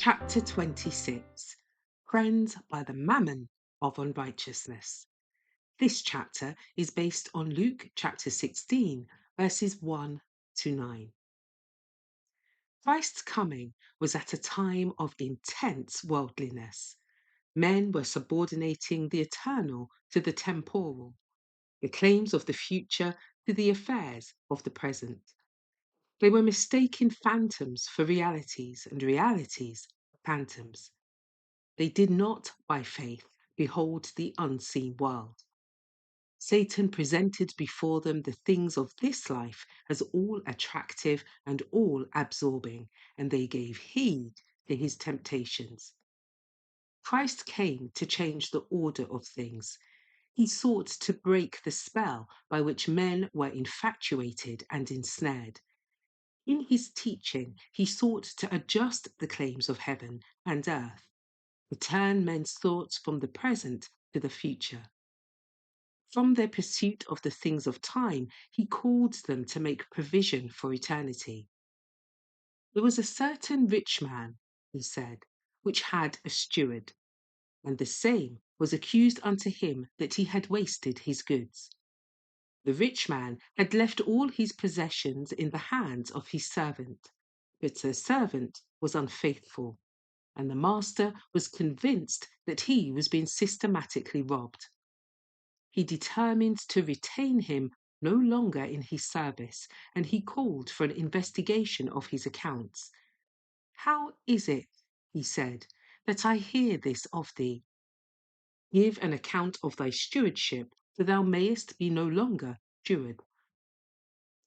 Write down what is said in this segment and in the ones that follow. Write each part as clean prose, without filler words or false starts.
Chapter 26, Friends by the Mammon of Unrighteousness. This chapter is based on Luke chapter 16, verses 1 to 9. Christ's coming was at a time of intense worldliness. Men were subordinating the eternal to the temporal, the claims of the future to the affairs of the present. They were mistaking phantoms for realities and realities for phantoms. They did not, by faith, behold the unseen world. Satan presented before them the things of this life as all attractive and all absorbing, and they gave heed to his temptations. Christ came to change the order of things. He sought to break the spell by which men were infatuated and ensnared. In his teaching, he sought to adjust the claims of heaven and earth, to turn men's thoughts from the present to the future. From their pursuit of the things of time, he called them to make provision for eternity. There was a certain rich man, he said, which had a steward, and the same was accused unto him that he had wasted his goods. The rich man had left all his possessions in the hands of his servant, but the servant was unfaithful, and the master was convinced that he was being systematically robbed. He determined to retain him no longer in his service, and he called for an investigation of his accounts. How is it, he said, that I hear this of thee? Give an account of thy stewardship, that thou mayest be no longer steward.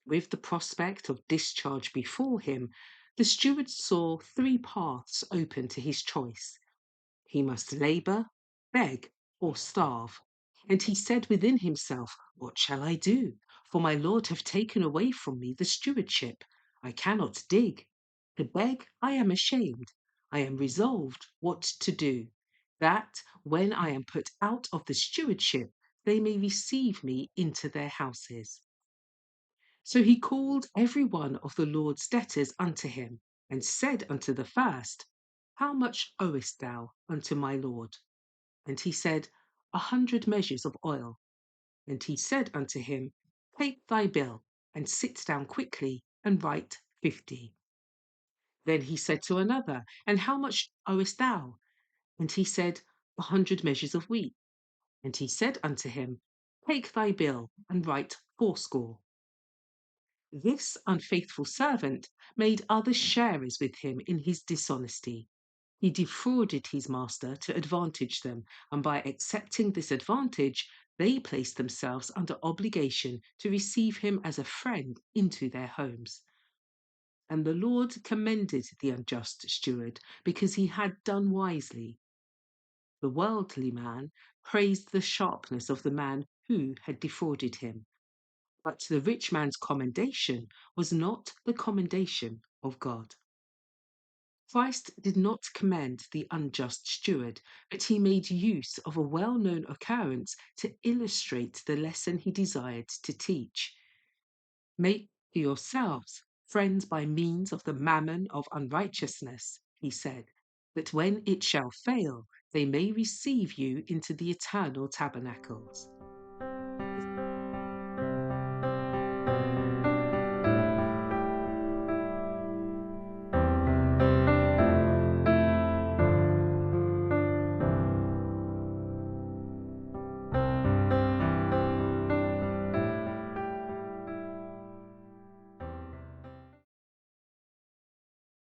With the prospect of discharge before him, the steward saw three paths open to his choice. He must labour, beg, or starve. And he said within himself, What shall I do? For my Lord hath taken away from me the stewardship. I cannot dig. To beg I am ashamed. I am resolved what to do, that when I am put out of the stewardship, they may receive me into their houses. So he called every one of the Lord's debtors unto him, and said unto the first, How much owest thou unto my Lord? And he said, 100 measures of oil. And he said unto him, Take thy bill, and sit down quickly, and write 50. Then he said to another, And how much owest thou? And he said, 100 measures of wheat. And he said unto him, Take thy bill, and write 80. This unfaithful servant made others sharers with him in his dishonesty. He defrauded his master to advantage them, and by accepting this advantage, they placed themselves under obligation to receive him as a friend into their homes. And the Lord commended the unjust steward because he had done wisely. The worldly man praised the sharpness of the man who had defrauded him. But the rich man's commendation was not the commendation of God. Christ did not commend the unjust steward, but he made use of a well-known occurrence to illustrate the lesson he desired to teach. Make for yourselves friends by means of the mammon of unrighteousness, he said, that when it shall fail, they may receive you into the eternal tabernacles.